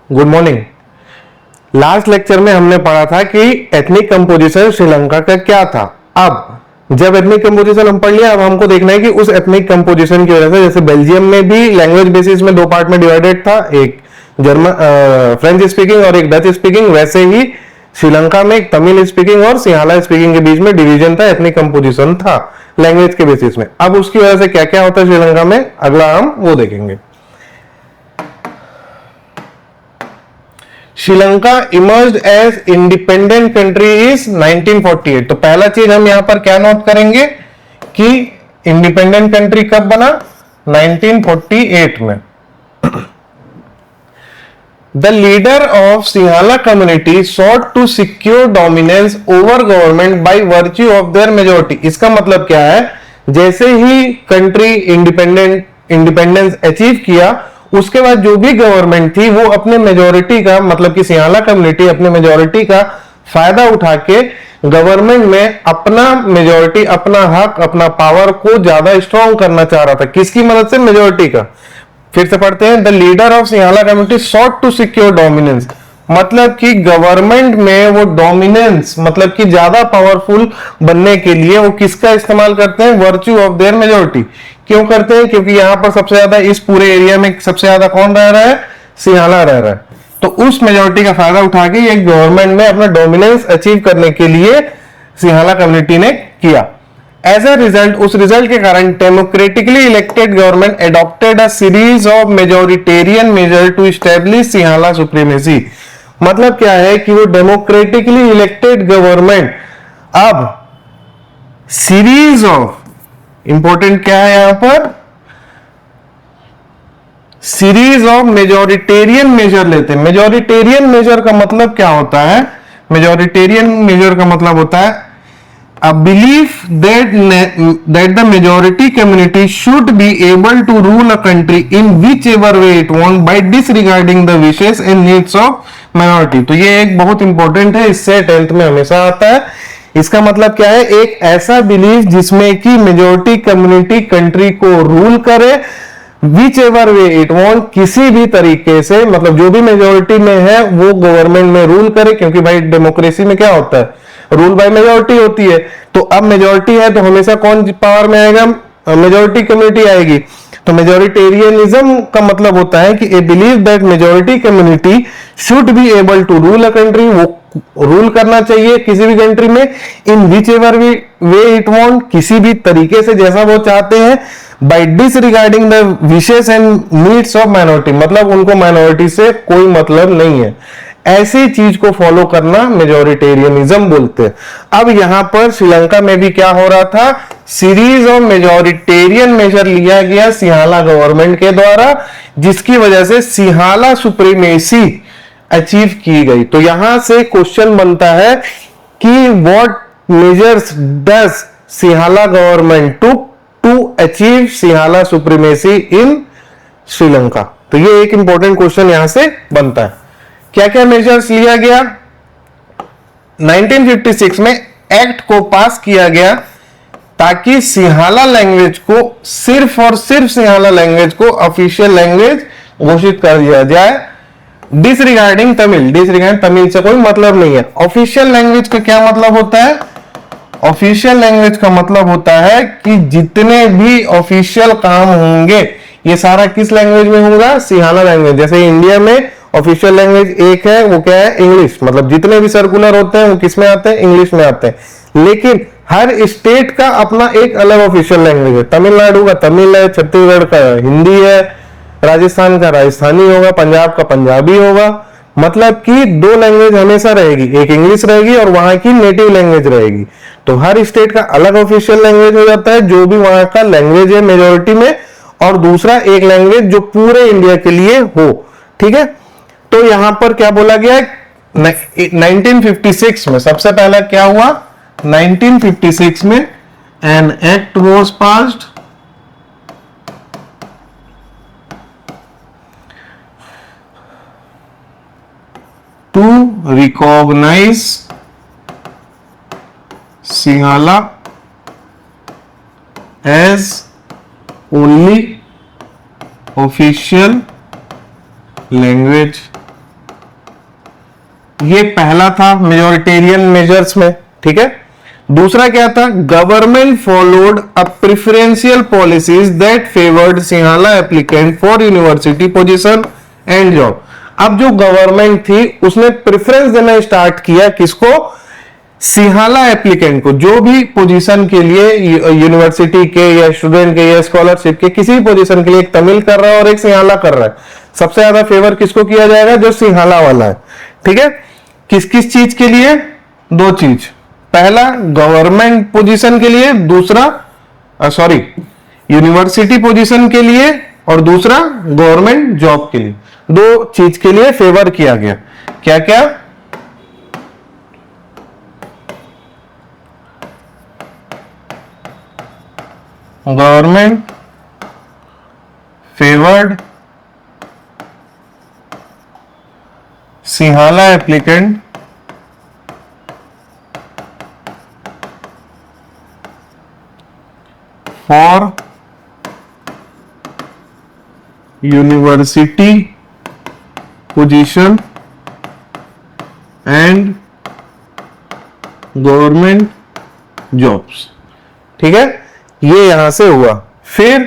Good morning. Last lecture में हमने पढ़ा था कि एथनिक कंपोजिशन श्रीलंका का क्या था। अब जब एथनिक कंपोजिशन हम पढ़ लिया, अब हमको देखना है कि उस एथनिक कंपोजिशन की वजह से, जैसे बेल्जियम में भी लैंग्वेज बेसिस में दो पार्ट में डिवाइडेड था, एक जर्मन फ्रेंच स्पीकिंग और एक डच स्पीकिंग, वैसे ही श्रीलंका में एक तमिल स्पीकिंग और सिंहाला स्पीकिंग के बीच में डिवीजन था, एथनिक कंपोजिशन था लैंग्वेज के बेसिस में। अब उसकी वजह से क्या क्या होता है श्रीलंका में, अगला हम वो देखेंगे। Sri Lanka emerged as independent country is 1948। तो पहला चीज हम यहां पर क्या नोट करेंगे कि इंडिपेंडेंट कंट्री कब बना, 1948 में। The leader of Sinhala community sought to secure dominance over government by virtue of their majority। इसका मतलब क्या है, जैसे ही कंट्री इंडिपेंडेंस अचीव किया, उसके बाद जो भी गवर्नमेंट थी वो अपने मेजोरिटी का, मतलब कि सिंहाला कम्युनिटी अपने मेजोरिटी का फायदा उठा के गवर्नमेंट में अपना मेजोरिटी, अपना हक, अपना पावर को ज्यादा स्ट्रॉन्ग करना चाह रहा था। किसकी मदद से, मेजोरिटी का। फिर से पढ़ते हैं, the leader of Sinhala community sought to secure dominance, मतलब कि गवर्नमेंट में वो डोमिनेंस, मतलब कि ज्यादा पावरफुल बनने के लिए वो किसका इस्तेमाल करते हैं, वर्च्यू ऑफ देयर मेजोरिटी। क्यों करते हैं, क्योंकि यहां पर सबसे ज्यादा इस पूरे एरिया में सबसे ज्यादा कौन रह रहा है, सिंहाला रह रहा है। तो उस मेजोरिटी का फायदा उठा के ये गवर्नमेंट में अपना डोमिनेंस अचीव करने के लिए सिंहाला कम्युनिटी ने किया। एज अ रिजल्ट, उस रिजल्ट के कारण democratically elected government adopted a series of majoritarian measure to establish Sinhala supremacy. मतलब क्या है कि वो डेमोक्रेटिकली इलेक्टेड गवर्नमेंट अब सीरीज ऑफ, इंपॉर्टेंट क्या है यहां पर, सीरीज ऑफ मेजोरिटेरियन मेजर लेते हैं। मेजोरिटेरियन मेजर का मतलब क्या होता है, मेजोरिटेरियन मेजर का मतलब होता है a belief that the majority community should be able to rule a country in whichever way it wants by disregarding the wishes and needs of minority। तो ये एक बहुत इंपॉर्टेंट है, इससे 10th में हमेशा आता है। इसका मतलब क्या है, एक ऐसा बिलीफ जिसमें कि मेजोरिटी कम्युनिटी कंट्री को रूल करे which ever way it want, किसी भी तरीके से, मतलब जो भी मेजोरिटी में है वो गवर्नमेंट में रूल करे। क्योंकि भाई डेमोक्रेसी में क्या होता है, रूल बाय मेजोरिटी होती है। तो अब मेजोरिटी है तो हमेशा कौन पावर में आएगा, मेजोरिटी कम्युनिटी आएगी। तो मेजोरिटेरियनिज्म का मतलब होता है कि a believe that majority community should be able to rule a country, वो रूल करना चाहिए किसी भी कंट्री में, in whichever way it want, किसी भी तरीके से जैसा वो चाहते हैं, by disregarding the wishes and needs of minority, मतलब उनको माइनॉरिटी से कोई मतलब नहीं है। ऐसी चीज को फॉलो करना मेजोरिटेरियनिज्म बोलते हैं। अब यहां पर श्रीलंका में भी क्या हो रहा था, सीरीज ऑफ मेजोरिटेरियन मेजर लिया गया सिंहाला गवर्नमेंट के द्वारा, जिसकी वजह से सिंहाला सुप्रीमेसी अचीव की गई। तो यहां से क्वेश्चन बनता है कि what measures does Sinhala government to achieve Sinhala supremacy in Sri Lanka. तो ये एक इंपॉर्टेंट क्वेश्चन यहां से बनता है। क्या क्या मेजर्स लिया गया, 1956 में एक्ट को पास किया गया ताकि सिंहाला लैंग्वेज को, सिर्फ और सिर्फ सिंहाला लैंग्वेज को ऑफिशियल लैंग्वेज घोषित कर दिया जाए। डिसरिगार्डिंग तमिल, डिसरिगार्डिंग तमिल से कोई मतलब नहीं है। ऑफिशियल लैंग्वेज का क्या मतलब होता है, ऑफिशियल लैंग्वेज का मतलब होता है कि जितने भी ऑफिशियल काम होंगे ये सारा किस लैंग्वेज में होगा, सिंहाला लैंग्वेज। जैसे इंडिया में ऑफिशियल लैंग्वेज एक है, वो क्या है, इंग्लिश। मतलब जितने भी सर्कुलर होते हैं वो किस में आते हैं, इंग्लिश में आते हैं। लेकिन हर स्टेट का अपना एक अलग ऑफिशियल लैंग्वेज है। तमिलनाडु का तमिल है, छत्तीसगढ़ का हिंदी है, राजस्थान का राजस्थानी होगा, पंजाब का पंजाबी होगा। मतलब कि दो लैंग्वेज हमेशा रहेगी, एक इंग्लिश रहेगी और वहां की नेटिव लैंग्वेज रहेगी। तो हर स्टेट का अलग ऑफिशियल लैंग्वेज हो जाता है, जो भी वहां का लैंग्वेज है मेजोरिटी में, और दूसरा एक लैंग्वेज जो पूरे इंडिया के लिए हो। ठीक है, तो यहां पर क्या बोला गया है, 1956 में सबसे पहला क्या हुआ, 1956 में an act was passed to recognise Sinhala as only official language ये पहला था मेजोरिटेरियन मेजर्स में, ठीक है। दूसरा क्या था, government followed a preferential policies that favoured Sinhala applicant for university position and job. अब जो गवर्नमेंट थी उसने प्रेफरेंस देना स्टार्ट किया, किसको, सिंहाला एप्लीकेंट को, जो भी पोजीशन के लिए यूनिवर्सिटी के या स्टूडेंट के या स्कॉलरशिप के किसी भी पोजीशन के लिए एक तमिल कर रहा है और एक सिंहाला कर रहा है, सबसे ज्यादा फेवर किसको किया जाएगा, जो सिंहाला वाला है, ठीक है। किस किस चीज के लिए, दो चीज, पहला गवर्नमेंट पोजीशन के लिए, दूसरा यूनिवर्सिटी पोजीशन के लिए, और दूसरा गवर्नमेंट जॉब के लिए, दो चीज के लिए फेवर किया गया। क्या क्या, government favoured Sinhala applicant for university position and government jobs, ठीक है। ये यहां से हुआ। फिर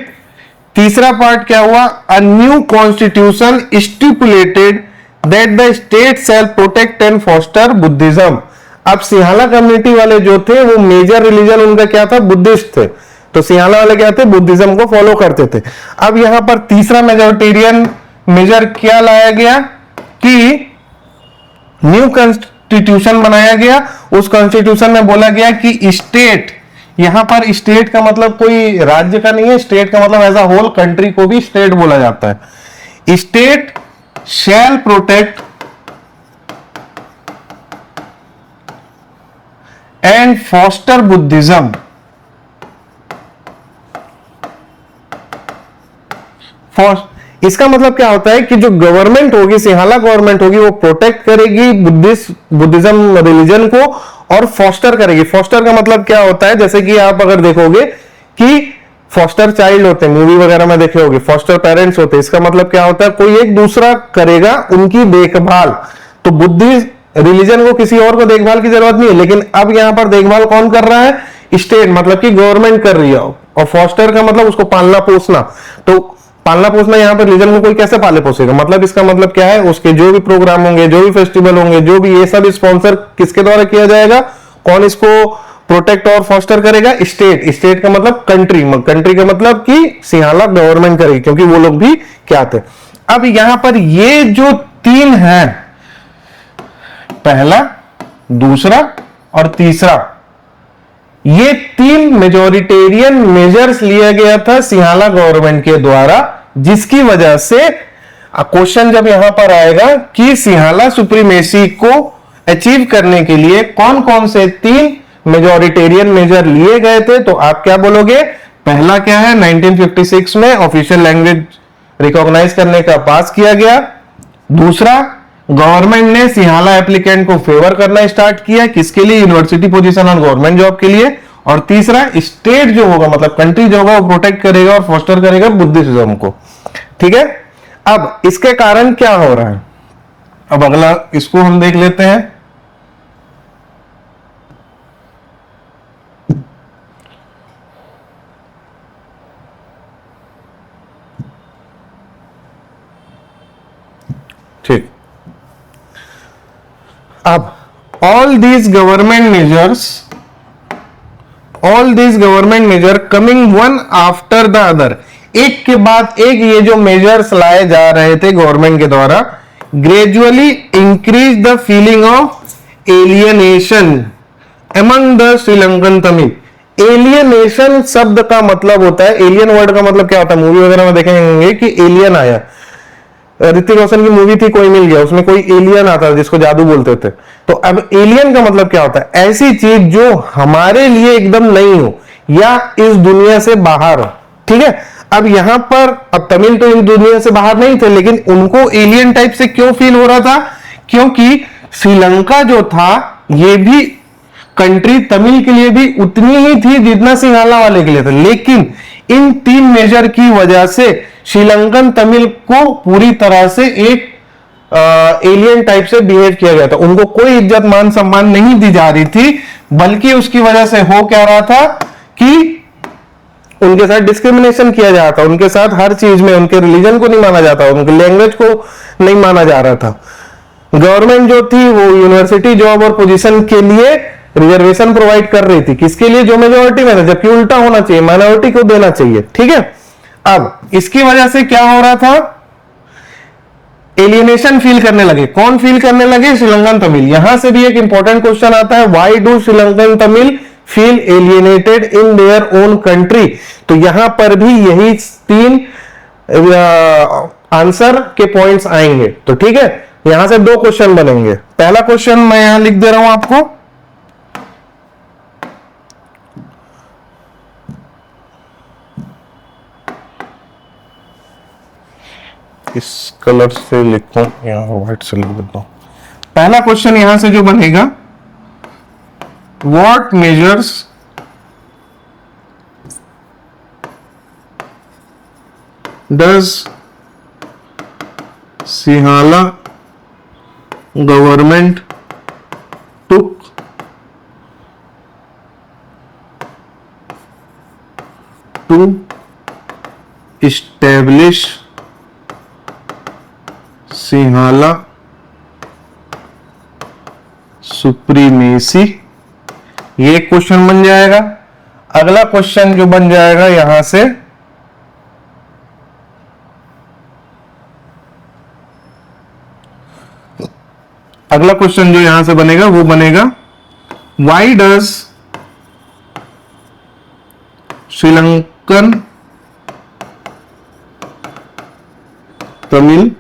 तीसरा पार्ट क्या हुआ, a new constitution stipulated that the state shall protect and foster Buddhism. अब सिंहाला कम्युनिटी वाले जो थे वो मेजर रिलीजन उनका क्या था, बुद्धिस्ट थे, तो सिंहाला वाले क्या थे, बुद्धिज्म को फॉलो करते थे। अब यहां पर तीसरा मेजोरिटेरियन मेजर क्या लाया गया कि न्यू कॉन्स्टिट्यूशन बनाया गया। उस कॉन्स्टिट्यूशन में बोला गया कि स्टेट, यहां पर स्टेट का मतलब कोई राज्य का नहीं है, स्टेट का मतलब एज अ होल कंट्री को भी स्टेट बोला जाता है। State shall protect and foster Buddhism. इसका मतलब क्या होता है कि जो गवर्नमेंट होगी, सिंहाला गवर्नमेंट होगी, वो प्रोटेक्ट करेगी बुद्धिज्म रिलीजन को और फॉस्टर करेगी। फॉस्टर का मतलब क्या होता है, जैसे कि आप अगर देखोगे कि फॉस्टर चाइल्ड होते हैं, मूवी वगैरह में देखे होगे, फॉस्टर पेरेंट्स होते हैं, इसका मतलब क्या होता है, कोई एक दूसरा करेगा उनकी देखभाल। तो बुद्धि रिलीजन को किसी और को देखभाल की जरूरत नहीं है, लेकिन अब यहां पर देखभाल कौन कर रहा है, स्टेट, मतलब कि गवर्नमेंट कर रही है। और फॉस्टर का मतलब उसको पालना पोसना, तो पालना पोसना यहाँ पर रिलीजन को कोई कैसे पाले पोसेगा, मतलब इसका मतलब क्या है, उसके जो भी प्रोग्राम होंगे, जो भी फेस्टिवल होंगे, जो भी, ये सब स्पॉन्सर किसके द्वारा किया जाएगा, कौन इसको प्रोटेक्ट और फॉस्टर करेगा, स्टेट। स्टेट का मतलब कंट्री, कंट्री का मतलब कि सिंहाला गवर्नमेंट करेगी, क्योंकि वो लोग भी क्या थे। अब यहां पर ये जो तीन है, पहला, दूसरा और तीसरा, ये तीन मेजोरिटेरियन मेजर्स लिया गया था सिंहाला गवर्नमेंट के द्वारा, जिसकी वजह से क्वेश्चन जब यहां पर आएगा कि सिंहाला सुप्रीमेसी को अचीव करने के लिए कौन कौन से तीन मेजोरिटेरियन मेजर लिए गए थे, तो आप क्या बोलोगे, पहला क्या है, 1956 में ऑफिशियल लैंग्वेज रिकॉग्नाइज करने का पास किया गया। दूसरा, गवर्नमेंट ने सिंहाला एप्लीकेंट को फेवर करना स्टार्ट किया, किसके लिए, यूनिवर्सिटी पोजीशन और गवर्नमेंट जॉब के लिए। और तीसरा, स्टेट जो होगा, मतलब कंट्री जो होगा, वो प्रोटेक्ट करेगा और फोस्टर करेगा बुद्धिज्म को, ठीक है। अब इसके कारण क्या हो रहा है, अब अगला इसको हम देख लेते हैं। ठीक, अब all these government measure coming one after the other, एक के बाद एक ये जो मेजर्स लाए जा रहे थे गवर्नमेंट के द्वारा, gradually increase the feeling of alienation among the Sri Lankan Tamil. Alienation शब्द का मतलब होता है, एलियन वर्ड का मतलब क्या होता है, मूवी वगैरह में देखेंगे कि एलियन आया, ऋतिक रोशन की मूवी थी कोई मिल गया, उसमें कोई एलियन आता था जिसको जादू बोलते थे। तो अब एलियन का मतलब क्या होता है, ऐसी चीज जो हमारे लिए एकदम नई हो या इस दुनिया से बाहर हो, ठीक है। अब यहां पर, अब तमिल तो इस दुनिया से बाहर नहीं थे, लेकिन उनको एलियन टाइप से क्यों फील हो रहा था, क्योंकि श्रीलंका जो था ये भी कंट्री तमिल के लिए भी उतनी ही थी जितना सिंहाला वाले के लिए था, लेकिन इन तीन मेजर की वजह से श्रीलंकन तमिल को पूरी तरह से एक एलियन टाइप से बिहेव किया गया था, उनको कोई इज्जत मान सम्मान नहीं दी जा रही थी, बल्कि उसकी वजह से हो क्या रहा था कि उनके साथ डिस्क्रिमिनेशन किया जा रहा था, उनके साथ हर चीज में उनके रिलीजन को नहीं माना जाता, उनके लैंग्वेज को नहीं माना जा रहा था। गवर्नमेंट जो थी वो यूनिवर्सिटी जॉब और पोजीशन के लिए रिजर्वेशन प्रोवाइड कर रही थी, किसके लिए? जो मेजोरिटी में था, जबकि उल्टा होना चाहिए, माइनॉरिटी को देना चाहिए। ठीक है, अब इसकी वजह से क्या हो रहा था, एलियनेशन फील करने लगे। कौन फील करने लगे? श्रीलंकन तमिल। यहां से भी एक इंपॉर्टेंट क्वेश्चन आता है, why do Sri Lankan Tamil feel alienated in their own country? तो यहां पर भी यही 3 आंसर के पॉइंट्स आएंगे। तो ठीक है, यहां से 2 क्वेश्चन बनेंगे। पहला क्वेश्चन मैं यहां लिख दे रहा हूं आपको, इस कलर से लिखूं, यहां व्हाइट से लिख देता हूं। पहला क्वेश्चन यहां से जो बनेगा, what measures does Sinhala government took to establish Sinhala supremacy? ये क्वेश्चन बन जाएगा। अगला क्वेश्चन जो बन जाएगा यहां से, अगला क्वेश्चन जो यहां से बनेगा वो बनेगा, why does Sri Lankan Tamil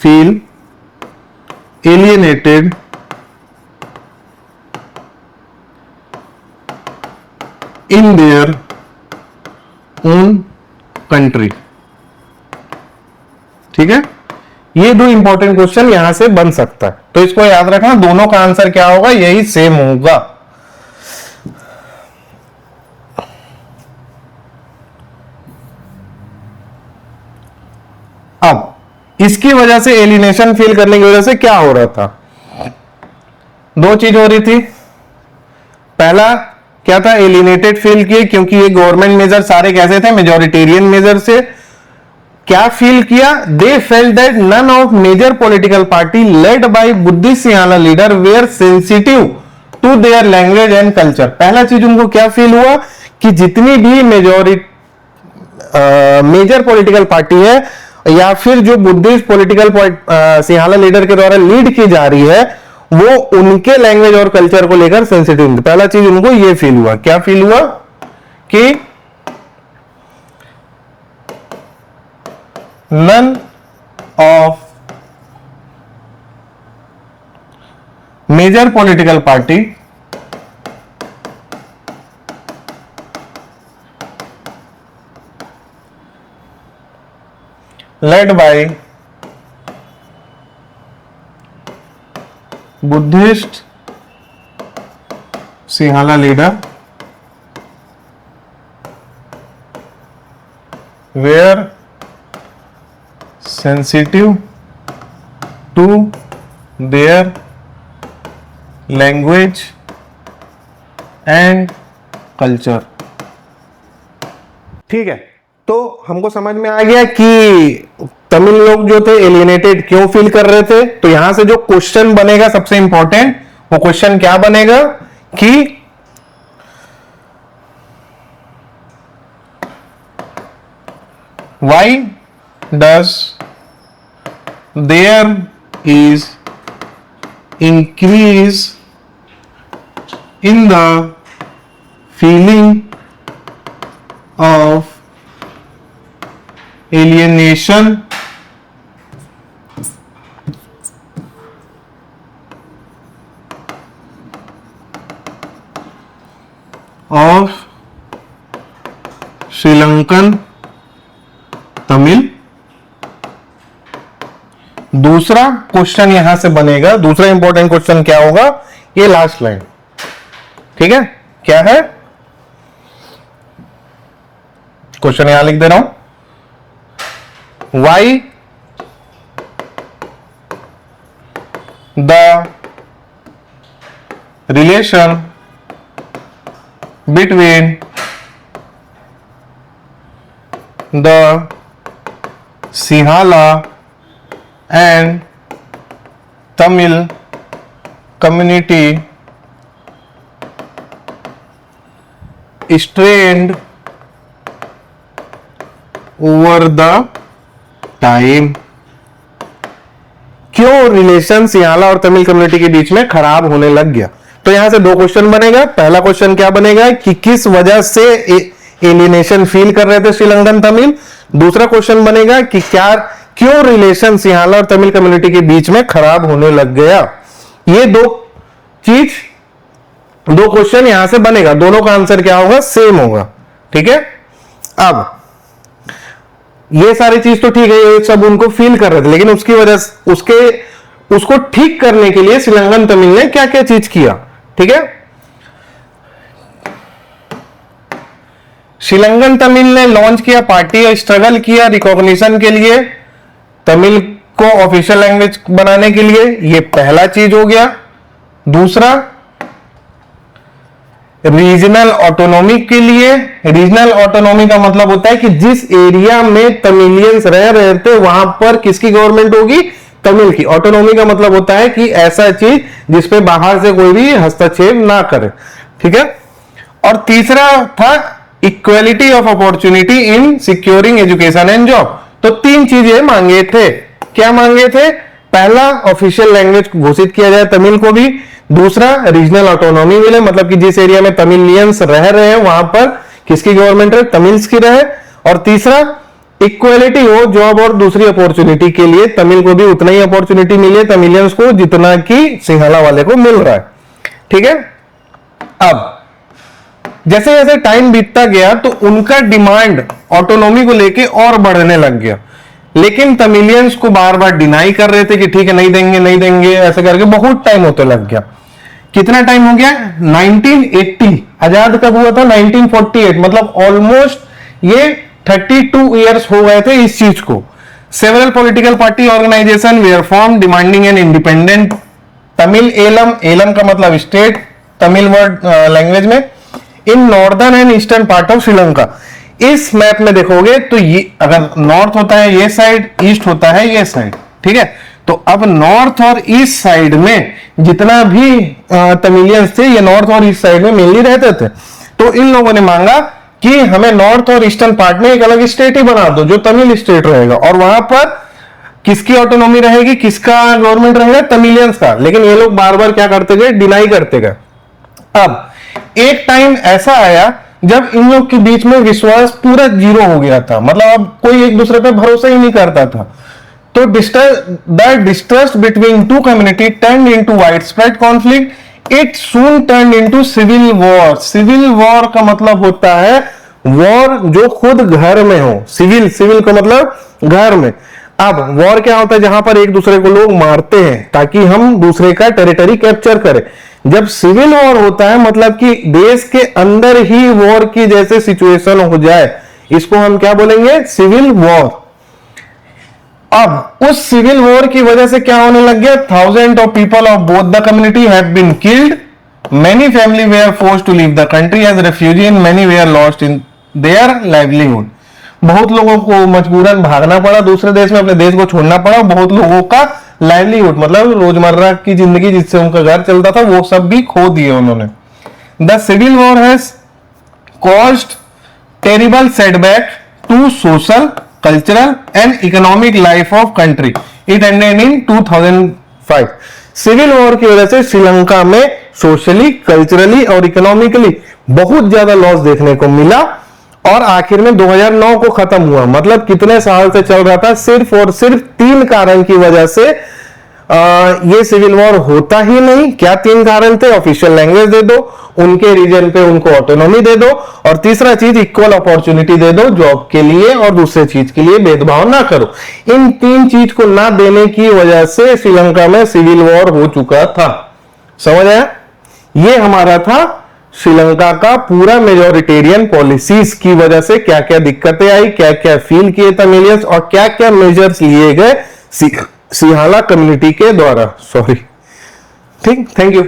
feel alienated in their own country? ठीक है, ये 2 इंपॉर्टेंट क्वेश्चन यहां से बन सकता है, तो इसको याद रखना, दोनों का आंसर क्या होगा? यही सेम होगा। अब इसकी वजह से, एलिनेशन फील करने की वजह से क्या हो रहा था? 2 चीज हो रही थी। पहला क्या था? एलिनेटेड फील किए, क्योंकि ये गवर्नमेंट मेजर सारे कैसे थे? मेजोरिटेरियन मेजर से। क्या फील किया? They felt that none of major political party led by Buddhist Sinhala leader were sensitive to their language and culture. पहला चीज उनको क्या फील हुआ कि जितनी भी मेजर पॉलिटिकल पार्टी है या फिर जो बुद्धिस्ट पॉलिटिकल सिंहाला लीडर के द्वारा लीड की जा रही है, वो उनके लैंग्वेज और कल्चर को लेकर सेंसिटिव। पहला चीज उनको ये फील हुआ। क्या फील हुआ? कि none of major political party led by Buddhist Sinhala leader were sensitive to their language and culture। ठीक है, तो हमको समझ में आ गया कि तमिल लोग जो थे एलियनेटेड क्यों फील कर रहे थे। तो यहां से जो क्वेश्चन बनेगा सबसे इंपॉर्टेंट, वो क्वेश्चन क्या बनेगा कि why does there is increase in the feeling of alienation of Sri Lankan Tamil। दूसरा क्वेश्चन यहां से बनेगा, दूसरा इंपॉर्टेंट क्वेश्चन क्या होगा? ये लास्ट लाइन, ठीक है, क्या है क्वेश्चन? यहां लिख दे रहा हूं, Why the relation between the Sinhala and Tamil community strained over the time। क्यों रिलेशन सिंहाला और तमिल कम्युनिटी के बीच में खराब होने लग गया? तो यहां से दो क्वेश्चन बनेगा। पहला क्वेश्चन क्या बनेगा कि किस वजह से एलिनेशन फील कर रहे थे श्रीलंकन तमिल। दूसरा क्वेश्चन बनेगा कि क्यों रिलेशन सिंहाला और तमिल कम्युनिटी के बीच में खराब होने लग गया। ये दो क्वेश्चन यहां से बनेगा, दोनों का आंसर क्या होगा? सेम होगा। ठीक है, अब ये सारी चीज तो ठीक है, ये सब उनको फील कर रहे थे, लेकिन उसकी वजह उसको ठीक करने के लिए श्रीलंकन तमिल ने क्या क्या चीज किया। ठीक है, श्रीलंकन तमिल ने लॉन्च किया पार्टी और स्ट्रगल किया रिकॉग्निशन के लिए, तमिल को ऑफिशियल लैंग्वेज बनाने के लिए। ये पहला चीज हो गया। दूसरा, रीजनल ऑटोनॉमी के लिए। रीजनल ऑटोनॉमी का मतलब होता है कि जिस एरिया में तमिलियंस रह रहे थे वहां पर किसकी गवर्नमेंट होगी? तमिल की। ऑटोनॉमी का मतलब होता है कि ऐसा चीज जिसपे बाहर से कोई भी हस्तक्षेप ना करे। ठीक है, और तीसरा था equality of opportunity in securing education and job. तो तीन चीजें मांगे थे। क्या मांगे थे? पहला, ऑफिशियल लैंग्वेज घोषित किया जाए तमिल को भी। दूसरा, रीजनल ऑटोनॉमी मिले, मतलब कि जिस एरिया में तमिलियंस रह रहे हैं वहां पर किसकी गवर्नमेंट रहे? तमिल्स की रहे। और तीसरा, इक्वलिटी हो जॉब और दूसरी अपॉर्चुनिटी के लिए, तमिल को भी उतना ही अपॉर्चुनिटी मिले तमिलियंस को जितना कि सिंहाला वाले को मिल रहा है। ठीक है, अब जैसे जैसे टाइम बीतता गया तो उनका डिमांड ऑटोनॉमी को लेके और बढ़ने लग गया, लेकिन तमिलियंस को बार बार डिनाई कर रहे थे कि ठीक है नहीं देंगे नहीं देंगे, ऐसे करके बहुत टाइम होते लग गया। कितना टाइम हो गया? 1980। आजाद कब हुआ था? 1948। मतलब ऑलमोस्ट ये 32 ईयर्स हो गए थे इस चीज को। Several political party organisation were form demanding an independent Tamil Eelam. Eelam का मतलब स्टेट तमिल वर्ड लैंग्वेज में, in northern and eastern part of Sri Lanka. इस मैप में देखोगे तो ये अगर नॉर्थ होता है ये साइड, ईस्ट होता है ये साइड। ठीक है, तो अब नॉर्थ और ईस्ट साइड में जितना भी तमिलियंस थे ये नॉर्थ और ईस्ट साइड में मेनली रहते थे। तो इन लोगों ने मांगा कि हमें नॉर्थ और ईस्टर्न पार्ट में एक अलग स्टेट ही बना दो जो तमिल स्टेट रहेगा, और वहां पर किसकी ऑटोनॉमी रहेगी, किसका गवर्नमेंट रहेगा? तमिलियंस का। लेकिन ये लोग बार बार क्या करते गए? डिनाई करते गए। अब एक टाइम ऐसा आया जब इन लोग के बीच में विश्वास पूरा जीरो हो गया था, मतलब अब कोई एक दूसरे पे भरोसा ही नहीं करता था। तो distrust between two community turned into widespread conflict. It soon turned into civil war. Civil war का मतलब होता है वॉर जो खुद घर में हो। सिविल का मतलब घर में। अब वॉर क्या होता है? जहां पर एक दूसरे को लोग मारते हैं ताकि हम दूसरे का टेरिटरी कैप्चर करें। जब सिविल वॉर होता है मतलब कि देश के अंदर ही वॉर की जैसे सिचुएशन हो जाए, इसको हम क्या बोलेंगे? Civil war. अब उस सिविल वॉर की वजह से क्या होने लग गया? Thousand of people of both the community have been killed, many family were forced to leave the country as refugee and many were lost in their livelihood. बहुत लोगों को मजबूरन भागना पड़ा दूसरे देश में, अपने देश को छोड़ना पड़ा। बहुत लोगों का लाइवलीहुड मतलब रोजमर्रा की जिंदगी जिससे उनका घर चलता था वो सब भी खो दिए उन्होंने। The civil war has caused terrible setback to social, cultural and economic life of country. It ended in 2005। Civil war की वजह से श्रीलंका में सोशली, कल्चरली और इकोनॉमिकली बहुत ज्यादा लॉस देखने को मिला, और आखिर में 2009 को खत्म हुआ। मतलब कितने साल से चल रहा था? सिर्फ और सिर्फ 3 कारण की वजह से ये सिविल वॉर होता ही नहीं। क्या 3 कारण थे? ऑफिशियल लैंग्वेज दे दो, उनके रीजन पे उनको ऑटोनॉमी दे दो, और तीसरा चीज इक्वल अपॉर्चुनिटी दे दो जॉब के लिए, और दूसरे चीज के लिए भेदभाव ना करो। इन 3 चीज को ना देने की वजह से श्रीलंका में सिविल वॉर हो चुका था। समझ आया? ये हमारा था श्रीलंका का पूरा मेजॉरिटेरियन पॉलिसीज की वजह से क्या क्या दिक्कतें आई, क्या क्या फील किए तमिलियंस, और क्या क्या मेजर्स लिए गए सिंहाला कम्युनिटी के द्वारा। सॉरी, ठीक, थैंक यू।